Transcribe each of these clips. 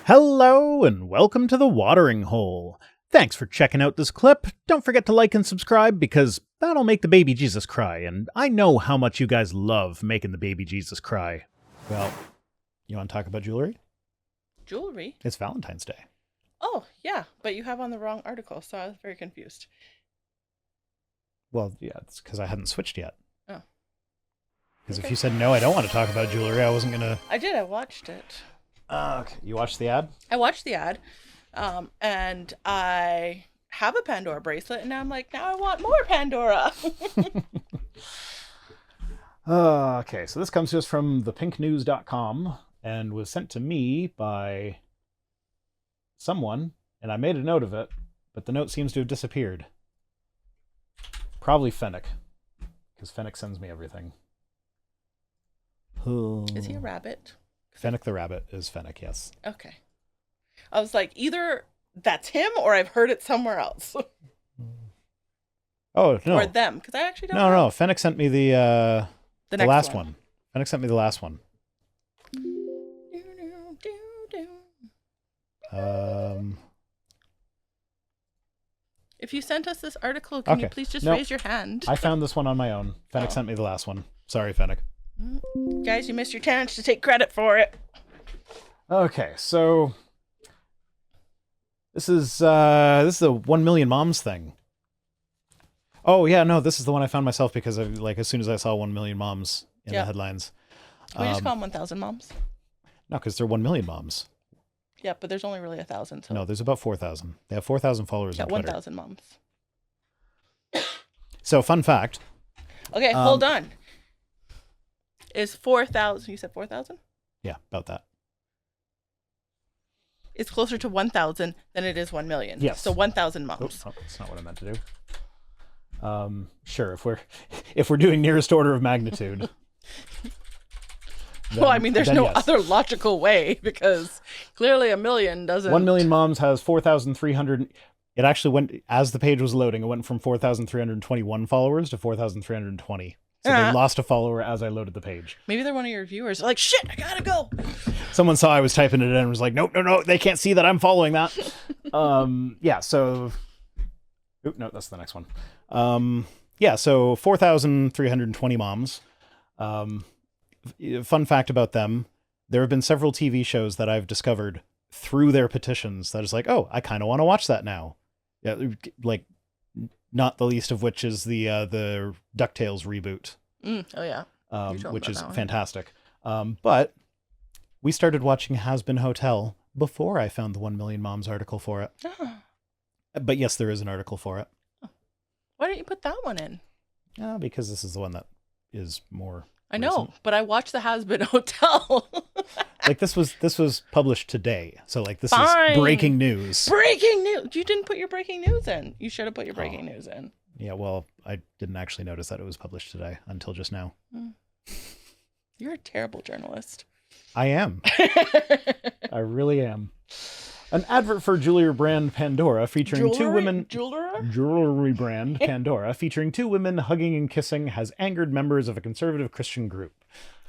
Hello and welcome to the Watering Hole. Thanks for checking out this clip. Don't forget to like and subscribe because that'll make the baby Jesus cry, and I know how much you guys love making the baby Jesus cry. Well, you want to talk about jewelry? Jewelry? It's Valentine's Day. Oh, yeah, but you have on the wrong article, so I was very confused. Well, yeah, it's because I hadn't switched yet. Oh. Because if you said, no, I don't want to talk about jewelry, I wasn't going to... I did, I watched it. Okay, you watched the ad? I watched the ad, and I have a Pandora bracelet, and now I'm like, now I want more Pandora. Okay, so this comes to us from thepinknews.com and was sent to me by someone, and I made a note of it, but the note seems to have disappeared. Probably Fennec, because Fennec sends me everything. Is he a rabbit? Fennec the rabbit is Fennec, yes. Okay. I was like, either that's him or I've heard it somewhere else. Oh, no. Or them, because I actually don't know. No, Fennec sent me the next last one. Fennec sent me the last one. If you sent us this article, can you please just raise your hand? I found this one on my own. Fennec sent me the last one. Sorry, Fennec. Guys, you missed your chance to take credit for it. Okay, so this is the 1 million moms thing. Oh yeah, no, this is the one I found myself because of, like, as soon as I saw 1 million moms in the headlines. We just call them 1,000 moms. No, because they're 1 million moms. Yeah, but there's only really 1,000. So. No, there's about 4,000. They have 4,000 followers on Twitter. 1,000 moms. So, fun fact. Okay, hold on. Is 4,000? You said 4,000? Yeah, about that. It's closer to 1,000 than it is 1 million. Yes. So 1,000 moms. Oh, that's not what I meant to do. Sure, if we're doing nearest order of magnitude. Well, I mean, there's no other logical way because clearly 1 million doesn't. 1 million moms has 4,300. It actually went, as the page was loading, it went from 4,321 followers to 4,320. So they lost a follower as I loaded the page. Maybe they're one of your viewers. They're like, shit, I gotta go. Someone saw I was typing it in and was like, nope, no, they can't see that I'm following that. Yeah, so... Oop, no, that's the next one. Yeah, so 4,320 moms. Fun fact about them, there have been several TV shows that I've discovered through their petitions that is like, oh, I kind of want to watch that now. Yeah, like... Not the least of which is the DuckTales reboot. Oh, yeah. Which is fantastic. But we started watching Has Been Hotel before I found the 1 Million Moms article for it. Oh. But yes, there is an article for it. Why didn't you put that one in? Because this is the one that is more I know, recent. but I watched the Has Been Hotel. Like this was published today. So like this is breaking news. Breaking news. You didn't put your breaking news in. You should have put your breaking news in. Yeah, well, I didn't actually notice that it was published today until just now. You're a terrible journalist. I am. I really am. An advert for jewelry brand Pandora featuring two women... Jewelry brand Pandora featuring two women hugging and kissing has angered members of a conservative Christian group.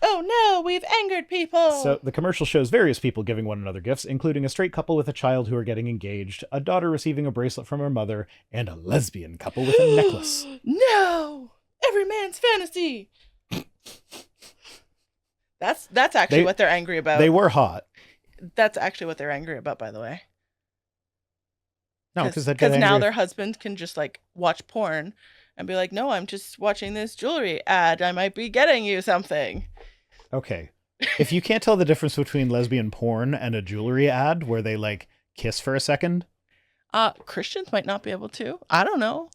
Oh no, we've angered people! So the commercial shows various people giving one another gifts, including a straight couple with a child who are getting engaged, a daughter receiving a bracelet from her mother, and a lesbian couple with a necklace. No! Every man's fantasy! That's actually what they're angry about. They were hot. That's actually what they're angry about, by the way. No, because now their husband can just like watch porn and be like, no, I'm just watching this jewelry ad. I might be getting you something. Okay. If you can't tell the difference between lesbian porn and a jewelry ad where they like kiss for a second. Christians might not be able to. I don't know.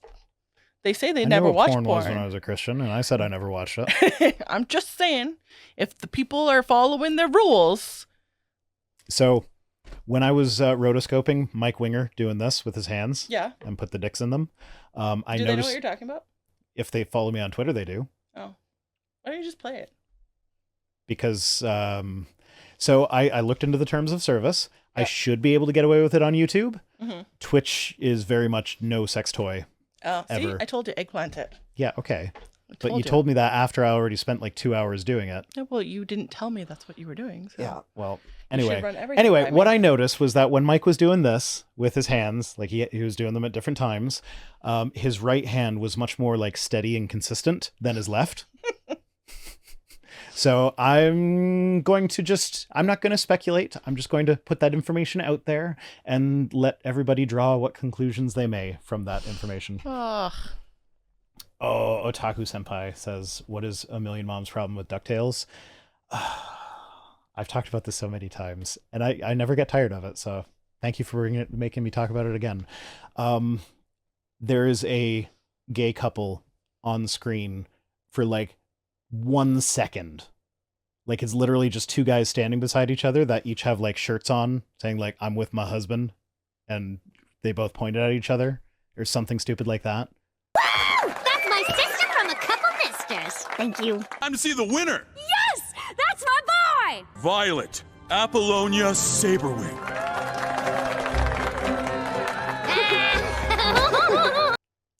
They say they never watched porn. Was when I was a Christian, and I said I never watched it. I'm just saying, if the people are following their rules. So when I was rotoscoping Mike Winger doing this with his hands and put the dicks in them, I noticed... Do they know what you're talking about? If they follow me on Twitter, they do. Oh. Why don't you just play it? Because, so I looked into the terms of service. I should be able to get away with it on YouTube. Mm-hmm. Twitch is very much no sex toy. Oh, ever. See? I told you, eggplant it. Yeah, okay. But you told me that after I already spent like 2 hours doing it. Yeah, well, you didn't tell me that's what you were doing. So. Yeah. Well, You should anyway. run everything Anyway, by what me. I noticed was that when Mike was doing this with his hands, like he was doing them at different times, his right hand was much more like steady and consistent than his left. So I'm not going to speculate. I'm just going to put that information out there and let everybody draw what conclusions they may from that information. Ugh. Oh, Otaku Senpai says, what is A Million Moms' problem with DuckTales? I've talked about this so many times, and I never get tired of it, so thank you for making me talk about it again. There is a gay couple on screen for like 1 second. Like, it's literally just two guys standing beside each other that each have like shirts on saying like, I'm with my husband, and they both pointed at each other or something stupid like that. Woo! That's my sister from a couple misters. Thank you. Time to see the winner. Yes! That's my boy! Violet Apollonia Saberwing.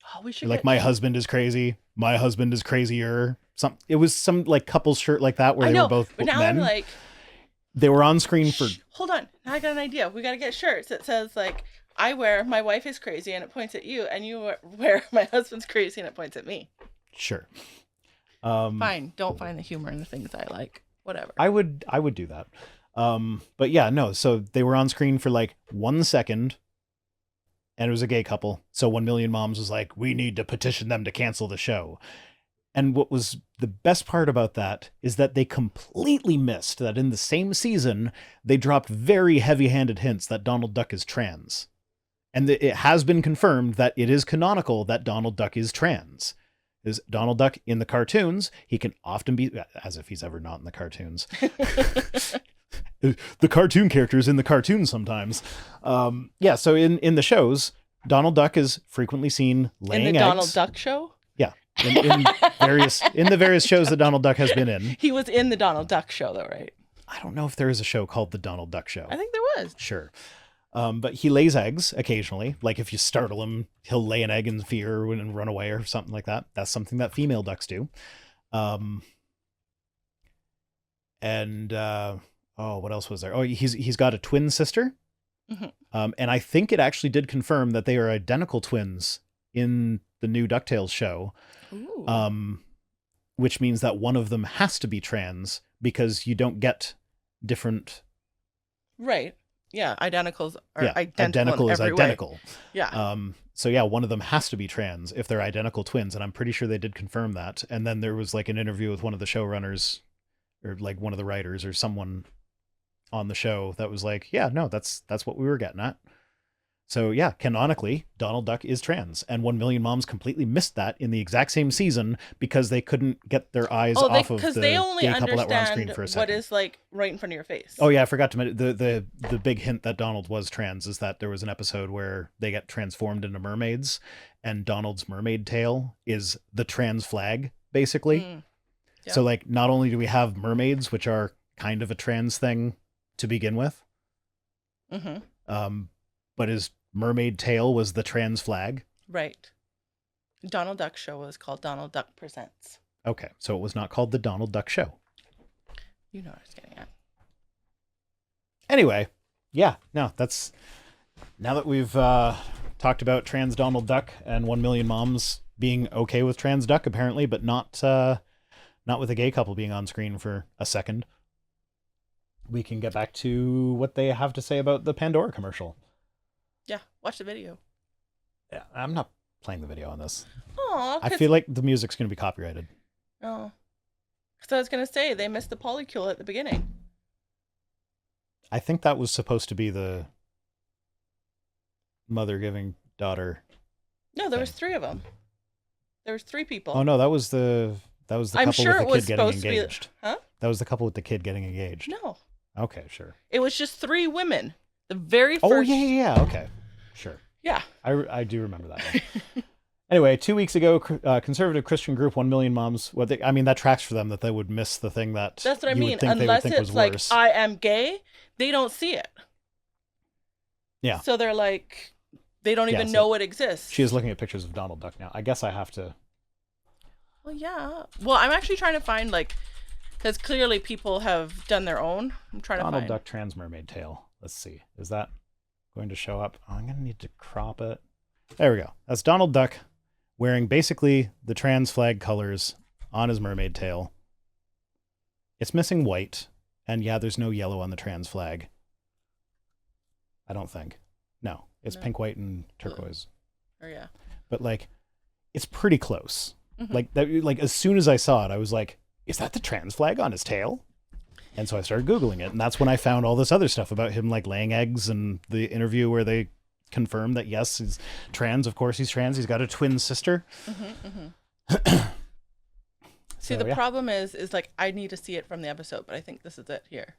Oh, we should Like, get... my husband is crazy. My husband is crazier. It was some like couple's shirt like that where I they know, were both but now men. I'm like... They were on screen for... Hold on. Now I got an idea. We got to get shirts that says like, I wear my wife is crazy and it points at you, and you wear my husband's crazy and it points at me. Sure. Fine. Don't find the humor in the things I like. Whatever. I would do that. But yeah, no. So they were on screen for like 1 second, and it was a gay couple. So 1 Million Moms was like, we need to petition them to cancel the show. And what was the best part about that is that they completely missed that in the same season, they dropped very heavy-handed hints that Donald Duck is trans. And it has been confirmed that it is canonical that Donald Duck is trans. Is Donald Duck in the cartoons, he can often be, as if he's ever not in the cartoons. The cartoon characters in the cartoons sometimes. Yeah, so in the shows, Donald Duck is frequently seen laying eggs. In the Donald Duck show? Yeah. In the various shows that Donald Duck has been in. He was in the Donald Duck show though, right? I don't know if there is a show called The Donald Duck Show. I think there was. Sure. But he lays eggs occasionally. Like if you startle him, he'll lay an egg in fear and run away or something like that. That's something that female ducks do. What else was there? Oh, he's got a twin sister. Mm-hmm. And I think it actually did confirm that they are identical twins in the new DuckTales show. Ooh. Which means that one of them has to be trans because you don't get different. Right. Yeah. Identicals are identical. Identical in is every identical. Way. Yeah. So yeah, one of them has to be trans if they're identical twins, and I'm pretty sure they did confirm that. And then there was like an interview with one of the showrunners, or like one of the writers, or someone on the show that was like, yeah, no, that's what we were getting at. So yeah, canonically, Donald Duck is trans, and 1 Million Moms completely missed that in the exact same season because they couldn't get their eyes off of the they only gay couple that were on screen understand for a second. what is like right in front of your face. Oh yeah, I forgot to mention the big hint that Donald was trans is that there was an episode where they get transformed into mermaids, and Donald's mermaid tail is the trans flag, basically. Yeah. So like, not only do we have mermaids, which are kind of a trans thing to begin with, but his mermaid tail was the trans flag. Right. Donald Duck show was called Donald Duck Presents. Okay, so it was not called the Donald Duck Show. You know what I was getting at. Anyway, yeah, no, that's... Now that we've talked about trans Donald Duck and 1 Million Moms being okay with trans Duck, apparently, but not with a gay couple being on screen for a second, we can get back to what they have to say about the Pandora commercial. Yeah, watch the video. Yeah, I'm not playing the video on this. Oh, I feel like the music's going to be copyrighted. Oh. So I was going to say, they missed the polycule at the beginning. I think that was supposed to be the mother giving daughter. No, there was 3 of them. There was 3 people. Oh no, that was the I'm couple sure with the it kid was getting supposed to be... engaged. Huh? That was the couple with the kid getting engaged. No. Okay, sure. It was just 3 women. The very first... Oh yeah. Okay, sure. Yeah. I do remember that one. Anyway, 2 weeks ago, conservative Christian group 1 Million Moms. That tracks for them that they would miss the thing that that's what I you mean. would think Unless they would think it's was like worse. I am gay, they don't see it. Yeah. So they're like, they don't even know it exists. She is looking at pictures of Donald Duck now. I guess I have to. Well, yeah. Well, I'm actually trying to find, like, because clearly people have done their own. I'm trying to Donald find. Duck trans mermaid tail. Let's see. Is that going to show up? Oh, I'm going to need to crop it. There we go. That's Donald Duck wearing basically the trans flag colors on his mermaid tail. It's missing white. And yeah, there's no yellow on the trans flag. I don't think. No, it's pink, white, and turquoise. Oh, yeah. But like, it's pretty close. Mhm. Like that. Like as soon as I saw it, I was like, "Is that the trans flag on his tail?" And so I started Googling it, and that's when I found all this other stuff about him like laying eggs and the interview where they confirmed that yes, he's trans. Of course, he's trans. He's got a twin sister. See, So, the yeah. problem is like I need to see it from the episode, but I think this is it here.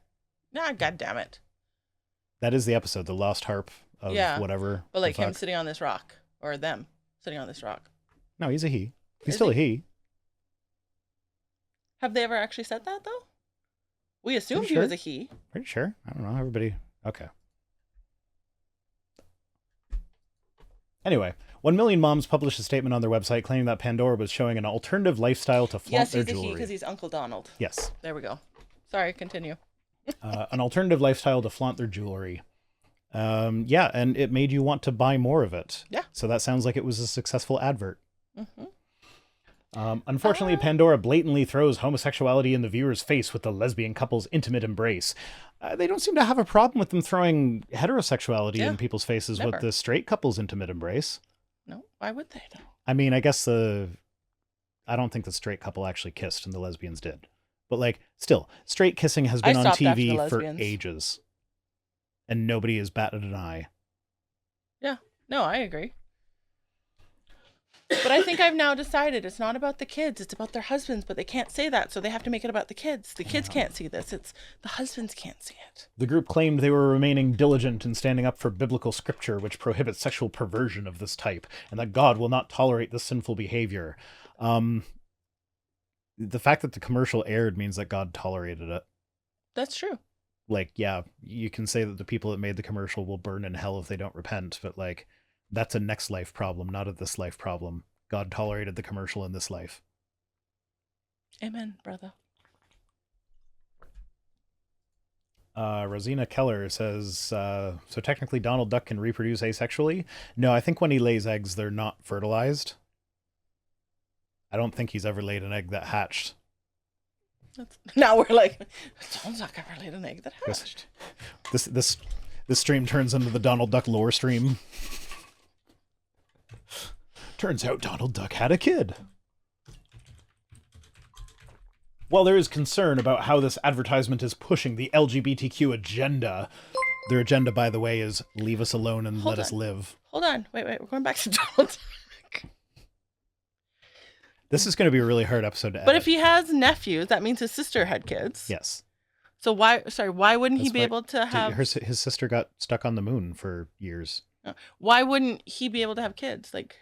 Nah, god damn it. That is the episode, the lost harp of Yeah. whatever. But like the him fuck. sitting on this rock, or them sitting on this rock. No, he's a he. He's Is still a he. Have they ever actually said that though? We assumed Pretty he was sure. a he. Pretty sure. I don't know. Everybody. Okay. Anyway, 1 million moms published a statement on their website claiming that Pandora was showing an alternative lifestyle to flaunt Yes, their he's a he jewelry. because he's Uncle Donald. Yes. There we go. Sorry, continue. An alternative lifestyle to flaunt their jewelry. Yeah, and it made you want to buy more of it. Yeah. So that sounds like it was a successful advert. Mm-hmm. Unfortunately, Pandora blatantly throws homosexuality in the viewer's face with the lesbian couple's intimate embrace. They don't seem to have a problem with them throwing heterosexuality in people's faces with never. the straight couple's intimate embrace. No, why would they though? I mean, I guess I don't think the straight couple actually kissed and the lesbians did. But like, still, straight kissing has been on stopped after TV the for lesbians. ages. And nobody has batted an eye. Yeah. No, I agree. But I think I've now decided it's not about the kids, it's about their husbands, but they can't say that, so they have to make it about the kids. The kids can't see this. It's the husbands can't see it. The group claimed they were remaining diligent in standing up for biblical scripture, which prohibits sexual perversion of this type, and that God will not tolerate this sinful behavior. The fact that the commercial aired means that God tolerated it. That's true. Like, yeah, you can say that the people that made the commercial will burn in hell if they don't repent, but like, that's a next life problem, not a this life problem. God tolerated the commercial in this life. Amen, brother. Rosina Keller says, so technically Donald Duck can reproduce asexually? No, I think when he lays eggs, they're not fertilized. I don't think he's ever laid an egg that hatched. Now we're like, Donald Duck ever laid an egg that hatched. This stream turns into the Donald Duck lore stream. Turns out Donald Duck had a kid. While there is concern about how this advertisement is pushing the LGBTQ agenda, their agenda, by the way, is leave us alone and let us live. Hold on. Wait. We're going back to Donald Duck. This is going to be a really hard episode to edit. But if he has nephews, that means his sister had kids. Yes. So why wouldn't he That's be why- able to have... His sister got stuck on the moon for years. Why wouldn't he be able to have kids? Like,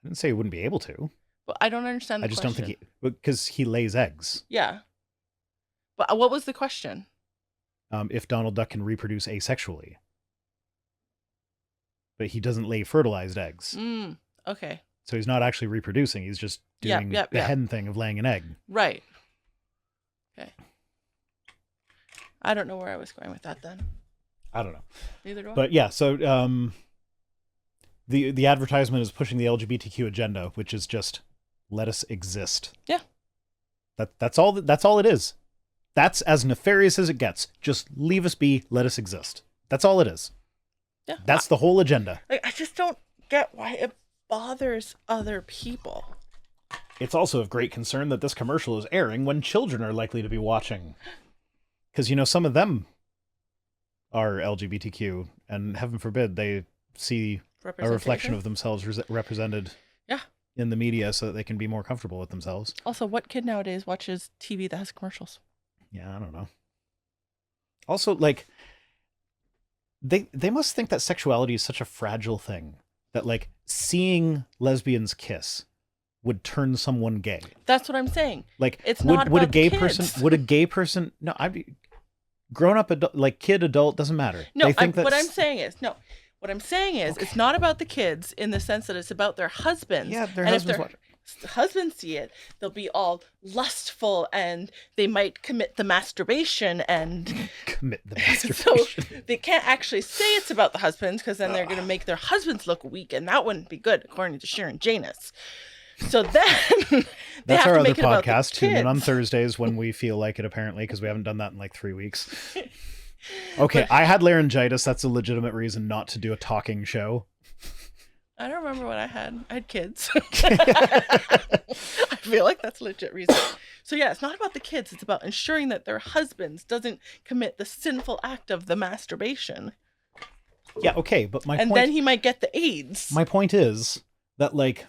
I didn't say he wouldn't be able to. but I don't understand the I just question. don't think because he lays eggs. Yeah. But what was the question? If Donald Duck can reproduce asexually. But he doesn't lay fertilized eggs. Okay. So he's not actually reproducing. He's just doing the hen thing of laying an egg. Right. Okay. I don't know where I was going with that then. I don't know. Neither do I. But yeah, so the advertisement is pushing the LGBTQ agenda, which is just let us exist. Yeah. That's all it is. That's as nefarious as it gets. Just leave us be, let us exist. That's all it is. Yeah. That's the whole agenda. Like, I just don't get why it bothers other people. It's also of great concern that this commercial is airing when children are likely to be watching. Because, some of them are LGBTQ, and heaven forbid they see a reflection of themselves represented in the media so that they can be more comfortable with themselves. Also, what kid nowadays watches TV that has commercials? Yeah, I don't know. Also, like, they must think that sexuality is such a fragile thing that, like, seeing lesbians kiss would turn someone gay. That's what I'm saying. Like, it's would not a about gay the kids. person? Would a gay person? No, grown up adult, like kid, adult, doesn't matter. No, they think what I'm saying is it's not about the kids in the sense that it's about their husbands. Yeah, their And if husbands. they're- husbands see it, they'll be all lustful and they might commit the masturbation and Commit the so masturbation. they can't actually say it's about the husbands because then they're going to make their husbands look weak and that wouldn't be good according to Sharon Janus. So then they That's have our to other make it about the podcast. Tune in on kids. Thursdays when we feel like it, apparently, because we haven't done that in like 3 weeks. Okay, I had laryngitis. That's a legitimate reason not to do a talking show. I don't remember what I had. I had kids. I feel like that's a legit reason. So yeah, it's not about the kids. It's about ensuring that their husbands doesn't commit the sinful act of the masturbation. Yeah, okay, but And then he might get the AIDS. my point is that, like,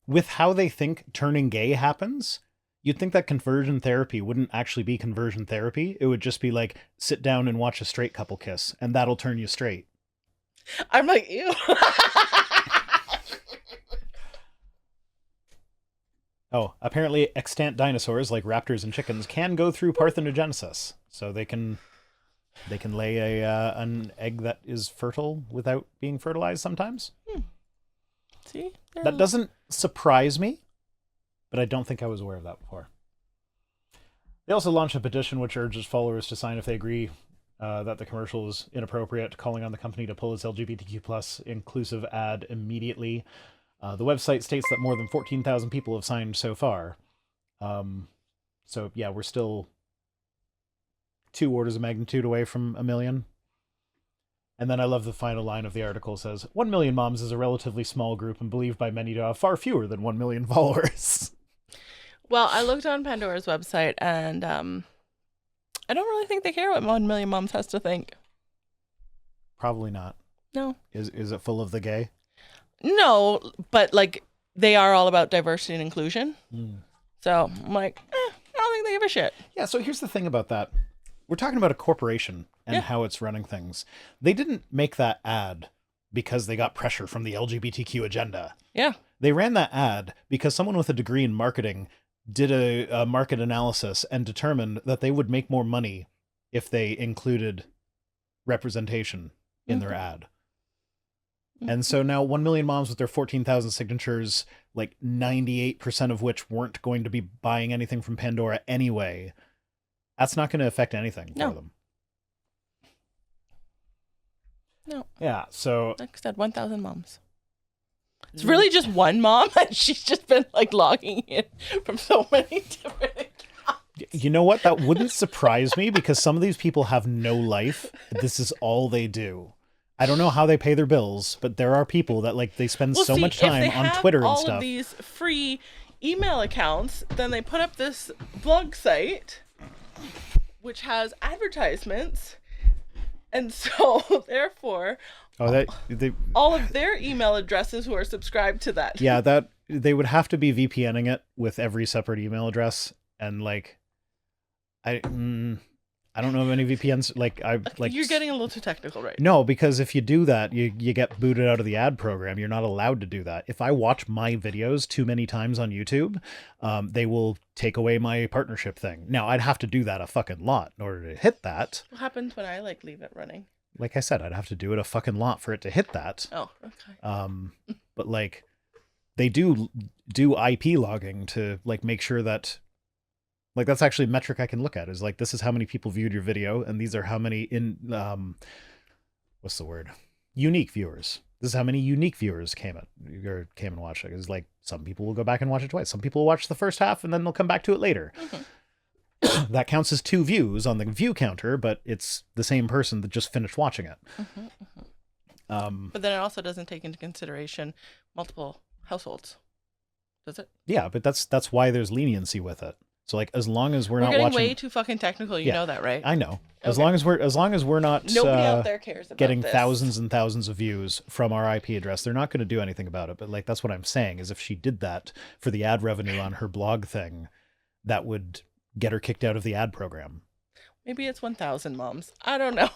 with how they think turning gay happens, you'd think that conversion therapy wouldn't actually be conversion therapy. It would just be like, sit down and watch a straight couple kiss, and that'll turn you straight. I'm like, ew. Oh, apparently extant dinosaurs like raptors and chickens can go through parthenogenesis, so they can lay an egg that is fertile without being fertilized sometimes. See? That doesn't surprise me, but I don't think I was aware of that before. They also launched a petition which urges followers to sign if they agree that the commercial is inappropriate, calling on the company to pull its LGBTQ plus inclusive ad immediately. The website states that more than 14,000 people have signed so far. So yeah, we're still 2 orders of magnitude away from 1 million. And then I love the final line of the article says, 1 million moms is a relatively small group and believed by many to have far fewer than 1 million followers. Well, I looked on Pandora's website and I don't really think they care what 1 million moms has to think. Probably not. No. Is it full of the gay? No, but like they are all about diversity and inclusion. Mm. So I'm like, I don't think they give a shit. Yeah, so here's the thing about that. We're talking about a corporation and how it's running things. They didn't make that ad because they got pressure from the LGBTQ agenda. Yeah. They ran that ad because someone with a degree in marketing did a market analysis and determined that they would make more money if they included representation in their ad. And so now 1 million moms with their 14,000 signatures, like 98% of which weren't going to be buying anything from Pandora anyway, that's not going to affect anything for them. No. Yeah, so... Like I said, 1,000 moms. It's really just one mom, and she's just been like logging in from so many different accounts. You know what? That wouldn't surprise me because some of these people have no life. This is all they do. I don't know how they pay their bills, but there are people that like they spend so much time on Twitter and stuff. All of these free email accounts, then they put up this blog site which has advertisements, and so therefore all of their email addresses who are subscribed to that. Yeah, that they would have to be VPNing it with every separate email address, and like I don't know of any VPNs. You're getting a little too technical right now. No, because if you do that, you get booted out of the ad program. You're not allowed to do that. If I watch my videos too many times on YouTube, they will take away my partnership thing. Now, I'd have to do that a fucking lot in order to hit that. What happens when I leave it running? Like I said, I'd have to do it a fucking lot for it to hit that. Oh, okay. But like they do IP logging to like make sure that like that's actually a metric I can look at is like this is how many people viewed your video and these are how many what's the word? Unique viewers. This is how many unique viewers came and watched it. It's like some people will go back and watch it twice. Some people will watch the first half and then they'll come back to it later. Mm-hmm. That counts as 2 views on the view counter, but it's the same person that just finished watching it. Mm-hmm, mm-hmm. But then it also doesn't take into consideration multiple households, does it? Yeah, but that's why there's leniency with it. So like as long as we're not getting watching way too fucking technical, you know that, right? I know. As long as we're not nobody out there cares about getting this. thousands and thousands of views from our IP address, they're not going to do anything about it. But like that's what I'm saying is if she did that for the ad revenue on her blog thing, that would get her kicked out of the ad program. Maybe it's 1,000 moms. I don't know.